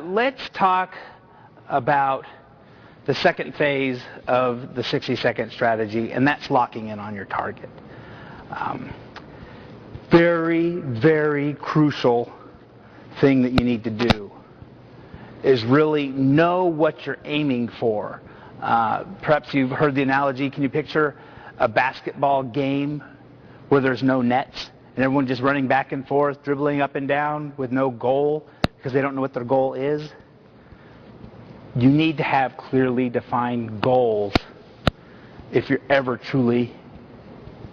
Let's talk about the second phase of the 60-second strategy, and that's locking in on your target. Very, very crucial thing that you need to do is really know what you're aiming for. Perhaps you've heard the analogy. Can you picture a basketball game where there's no nets and everyone just running back and forth, dribbling up and down with no goal because they don't know what their goal is? You need to have clearly defined goals if you're ever truly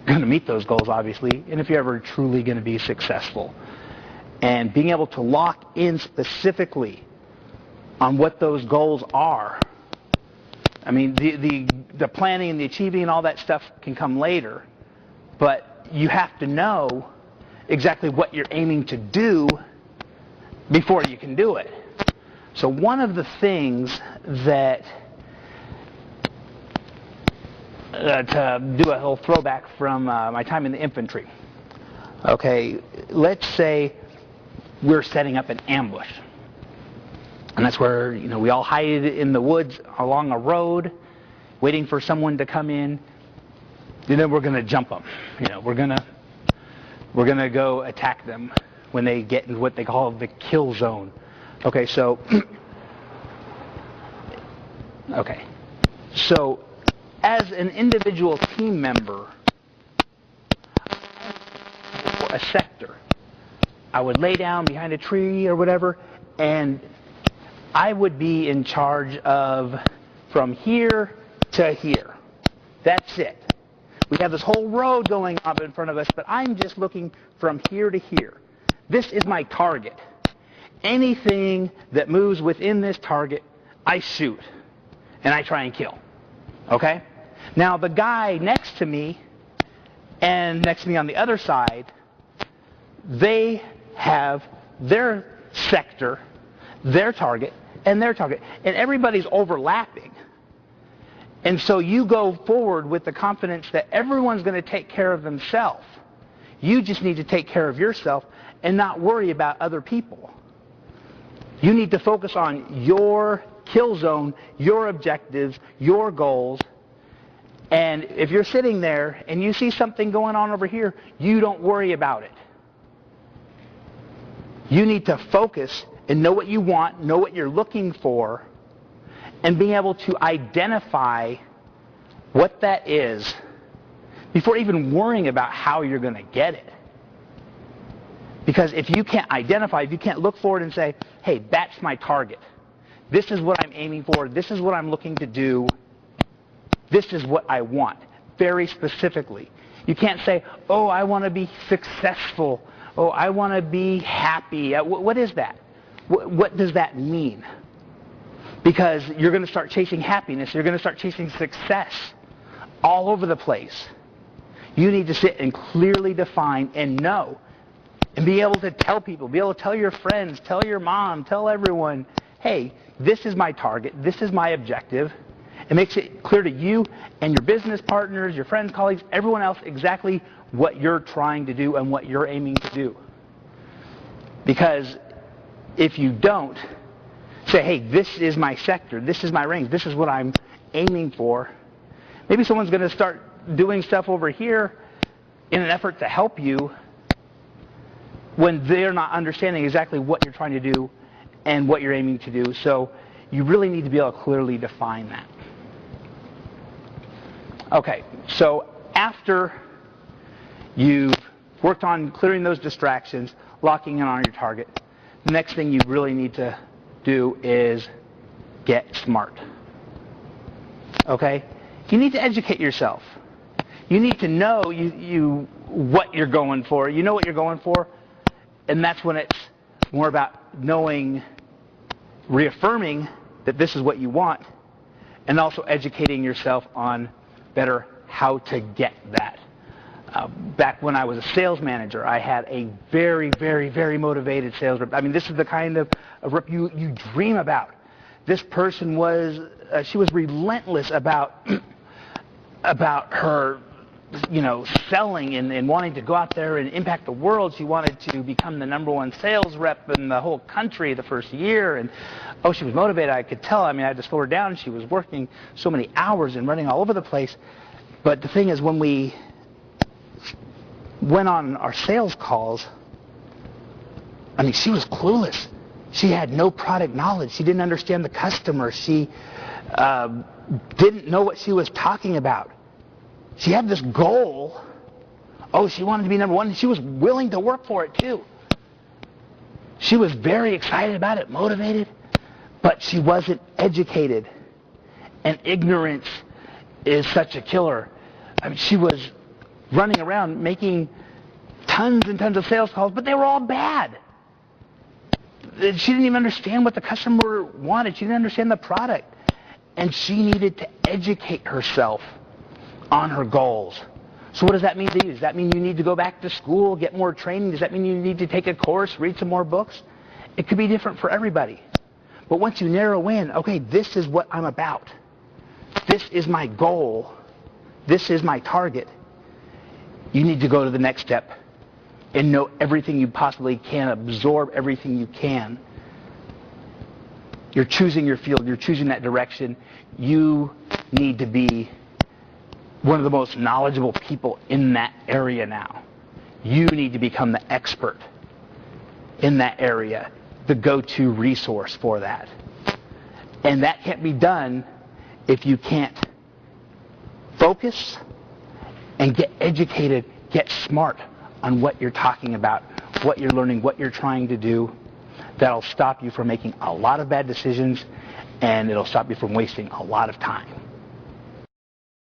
going to meet those goals, obviously, and if you're ever truly going to be successful. And being able to lock in specifically on what those goals are. I mean, the planning and the achieving and all that stuff can come later, but you have to know exactly what you're aiming to do before you can do it. So one of the things that, to do a little throwback from my time in the infantry, okay, let's say we're setting up an ambush. And that's where, we all hide in the woods along a road, waiting for someone to come in, and then we're going to jump them. We're going to go attack them when they get into what they call the kill zone. Okay, so as an individual team member, for a sector, I would lay down behind a tree or whatever, and I would be in charge of from here to here. That's it. We have this whole road going up in front of us, but I'm just looking from here to here. This is my target. Anything that moves within this target, I shoot, and I try and kill. Okay? Now, the guy next to me, and next to me on the other side, they have their sector, their target, and their target. And everybody's overlapping. And so you go forward with the confidence that everyone's going to take care of themselves. You just need to take care of yourself and not worry about other people. You need to focus on your kill zone, your objectives, your goals. And if you're sitting there and you see something going on over here, you don't worry about it. You need to focus and know what you want, know what you're looking for, and being able to identify what that is before even worrying about how you're going to get it. Because if you can't identify, if you can't look forward and say, hey, that's my target. This is what I'm aiming for. This is what I'm looking to do. This is what I want, very specifically. You can't say, oh, I want to be successful. Oh, I want to be happy. What is that? What does that mean? Because you're going to start chasing happiness. You're going to start chasing success all over the place. You need to sit and clearly define and know and be able to tell people, be able to tell your friends, tell your mom, tell everyone, hey, this is my target. This is my objective. It makes it clear to you and your business partners, your friends, colleagues, everyone else exactly what you're trying to do and what you're aiming to do. Because if you don't say, hey, this is my sector, this is my range, this is what I'm aiming for, maybe someone's going to start doing stuff over here in an effort to help you when they're not understanding exactly what you're trying to do and what you're aiming to do. So you really need to be able to clearly define that. Okay, so after you've worked on clearing those distractions, locking in on your target, the next thing you really need to do is get smart. Okay? You need to educate yourself. You need to know what you're going for. You know what you're going for, and that's when it's more about knowing, reaffirming that this is what you want, and also educating yourself on better how to get that. Back when I was a sales manager, I had a very, very, very motivated sales rep. I mean, this is the kind of rep you dream about. This person was, she was relentless about her selling and wanting to go out there and impact the world. She wanted to become the #1 sales rep in the whole country the first year. And, she was motivated. I could tell. I had to slow her down. She was working so many hours and running all over the place. But the thing is, when we went on our sales calls, she was clueless. She had no product knowledge. She didn't understand the customer. She didn't know what she was talking about. She had this goal. She wanted to be #1, and she was willing to work for it too. She was very excited about it, motivated, but she wasn't educated. And ignorance is such a killer. She was running around making tons and tons of sales calls, but they were all bad. She didn't even understand what the customer wanted. She didn't understand the product. And she needed to educate herself on her goals. So what does that mean to you? Does that mean you need to go back to school, get more training? Does that mean you need to take a course, read some more books? It could be different for everybody. But once you narrow in, okay, this is what I'm about. This is my goal. This is my target. You need to go to the next step and know everything you possibly can, absorb everything you can. You're choosing your field. You're choosing that direction. You need to be one of the most knowledgeable people in that area now. You need to become the expert in that area, the go-to resource for that. And that can't be done if you can't focus and get educated, get smart on what you're talking about, what you're learning, what you're trying to do. That'll stop you from making a lot of bad decisions, and it'll stop you from wasting a lot of time.